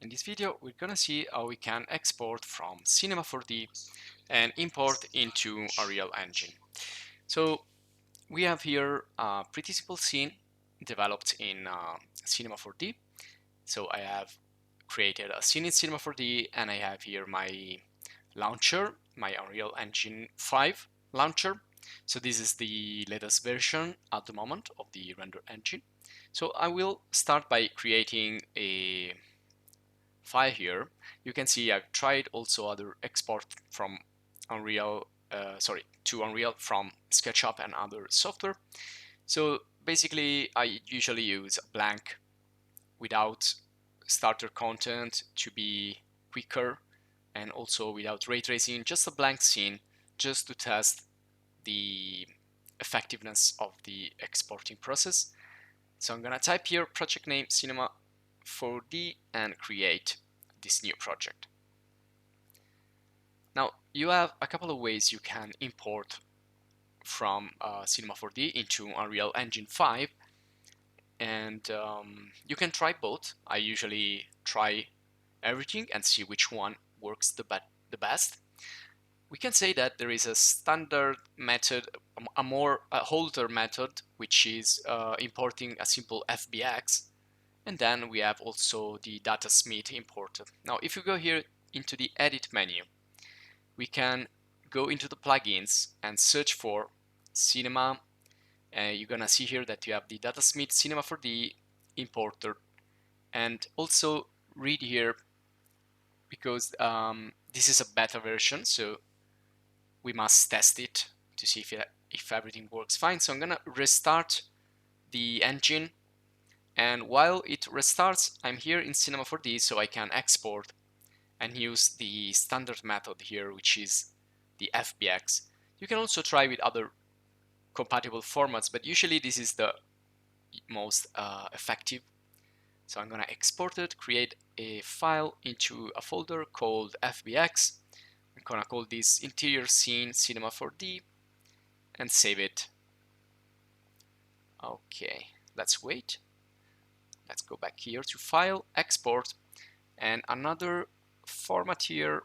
In this video, we're gonna see how we can export from Cinema 4D and import into Unreal Engine. So we have here a pretty simple scene developed in Cinema 4D. So I have created a scene in Cinema 4D and I have here my launcher, my Unreal Engine 5 launcher. So this is the latest version at the moment of the render engine. So I will start by creating a file here. You can see I've tried also other export from Unreal, to Unreal from SketchUp and other software. So basically I usually use a blank without starter content to be quicker, and also without ray tracing, just a blank scene just to test the effectiveness of the exporting process. So I'm gonna type here project name Cinema 4D and create this new project. Now you have a couple of ways you can import from Cinema 4D into Unreal Engine 5, and you can try both. I usually try everything and see which one works the best. We can say that there is a standard method, a older method, which is importing a simple FBX, and then we have also the Datasmith imported. Now if you go here into the edit menu, we can go into the plugins and search for Cinema. You're gonna see here that you have the Datasmith Cinema 4D importer, and also read here because this is a beta version, so we must test it to see if everything works fine. So I'm gonna restart the engine, and while it restarts, I'm here in Cinema 4D, so I can export and use the standard method here, which is the FBX. You can also try with other compatible formats, but usually this is the most effective. So I'm gonna export it, create a file into a folder called FBX. I'm gonna call this interior scene Cinema 4D and save it. Okay, let's wait. Let's go back here to File, Export, and another format here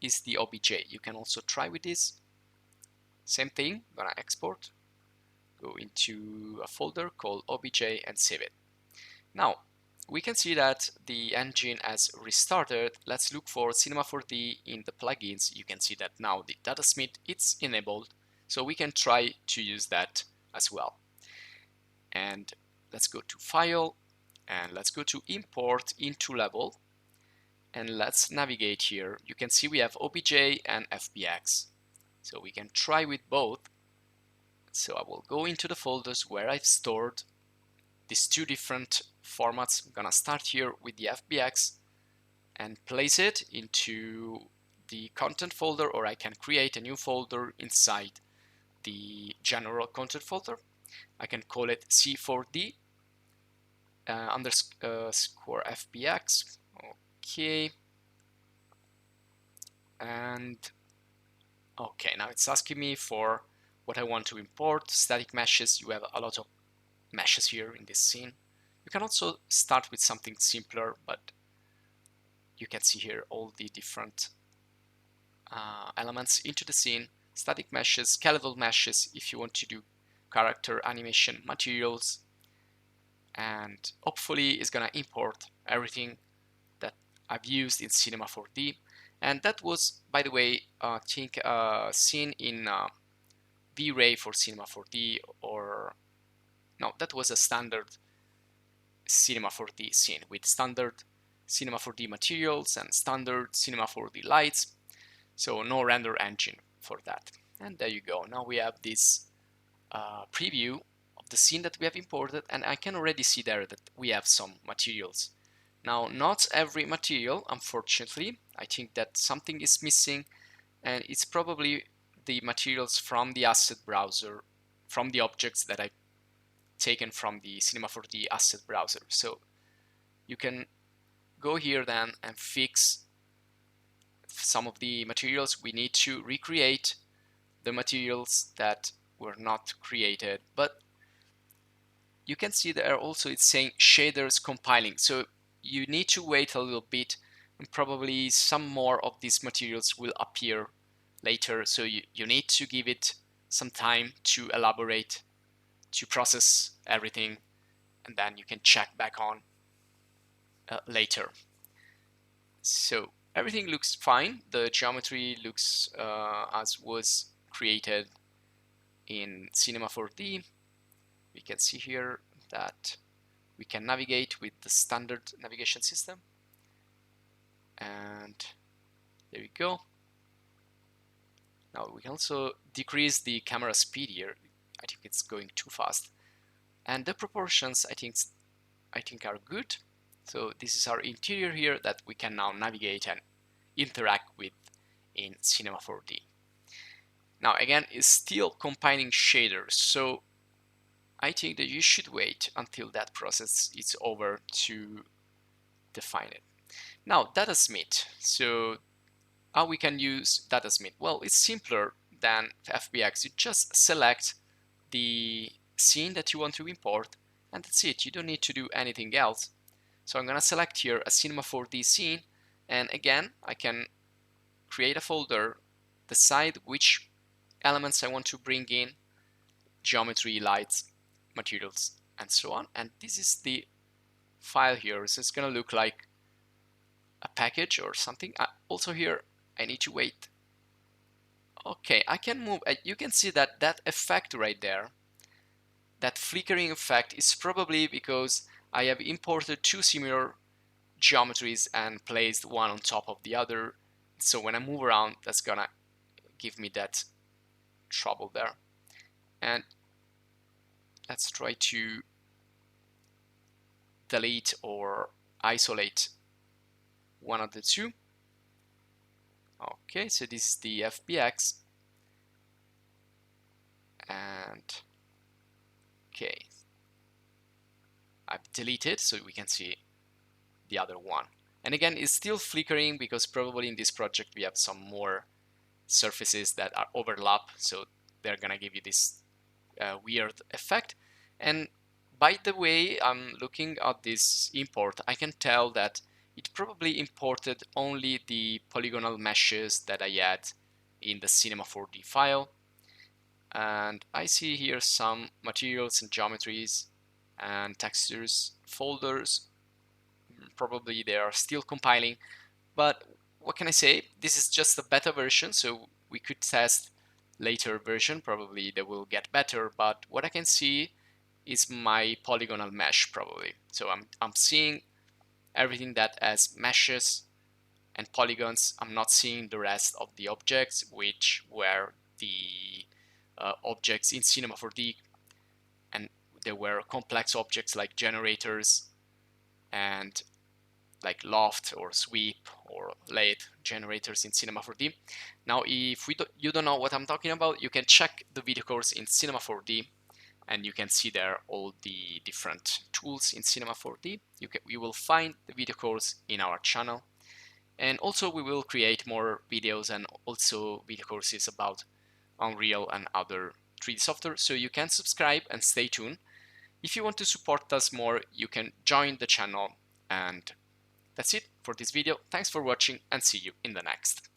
is the OBJ. You can also try with this. Same thing, I'm gonna export, go into a folder called OBJ and save it. Now, we can see that the engine has restarted. Let's look for Cinema 4D in the plugins. You can see that now the Datasmith is enabled, so we can try to use that as well. And let's go to File, and let's go to Import into Level, and let's navigate here. You can see we have OBJ and FBX, so we can try with both. So I will go into the folders where I've stored these two different formats. I'm gonna start here with the FBX and place it into the content folder, or I can create a new folder inside the general content folder. I can call it C4D underscore FBX. Okay. And okay, now it's asking me for what I want to import. Static meshes. You have a lot of meshes here in this scene. You can also start with something simpler, but you can see here all the different elements into the scene. Static meshes, skeletal meshes if you want to do character animation materials, and hopefully it's gonna import everything that I've used in Cinema 4D. And that was, by the way, I think a scene in V-Ray for Cinema 4D, or no, that was a standard Cinema 4D scene with standard Cinema 4D materials and standard Cinema 4D lights, so no render engine for that. And there you go. Now we have this preview of the scene that we have imported, and I can already see there that we have some materials. Now, not every material, unfortunately. I think that something is missing, and it's probably the materials from the asset browser, from the objects that I taken from the Cinema 4D asset browser. So you can go here then and fix some of the materials. We need to recreate the materials that were not created, but you can see there also it's saying shaders compiling. So you need to wait a little bit, and probably some more of these materials will appear later. So you need to give it some time to elaborate, to process everything, and then you can check back on later. So everything looks fine. The geometry looks as was created in Cinema 4D. We can see here that we can navigate with the standard navigation system. And there we go. Now we can also decrease the camera speed here. I think it's going too fast. And the proportions I think are good. So this is our interior here that we can now navigate and interact with in Cinema 4D. Now again, it's still compiling shaders, so I think that you should wait until that process is over to define it. Now Datasmith. So how we can use Datasmith? Well, it's simpler than FBX. You just select the scene that you want to import, and that's it. You don't need to do anything else. So I'm gonna select here a Cinema 4D scene, and again I can create a folder, decide which elements I want to bring in, geometry, lights, materials, and so on. And this is the file here. So it's gonna look like a package or something. Also here I need to wait. Okay, I can move. You can see that that effect right there, that flickering effect, is probably because I have imported two similar geometries and placed one on top of the other. So when I move around, that's gonna give me that trouble there. And let's try to delete or isolate one of the two. Okay, so this is the FBX, and okay, I've deleted so we can see the other one. And again, it's still flickering because probably in this project we have some more surfaces that are overlap, so they're gonna give you this weird effect. And by the way, I'm looking at this import, I can tell that it probably imported only the polygonal meshes that I had in the Cinema 4D file. And I see here some materials and geometries and textures folders. Probably they are still compiling, but what can I say? This is just a beta version, so we could test later version. Probably they will get better, but what I can see is my polygonal mesh probably. So I'm seeing everything that has meshes and polygons. I'm not seeing the rest of the objects, which were the objects in Cinema 4D, and there were complex objects like generators and like loft or sweep or lathe generators in Cinema 4D. Now, if you don't know what I'm talking about, you can check the video course in Cinema 4D, and you can see there all the different tools in Cinema 4D. You will find the video course in our channel, and also we will create more videos and also video courses about Unreal and other 3D software, so you can subscribe and stay tuned. If you want to support us more, you can join the channel. And that's it for this video. Thanks for watching, and see you in the next.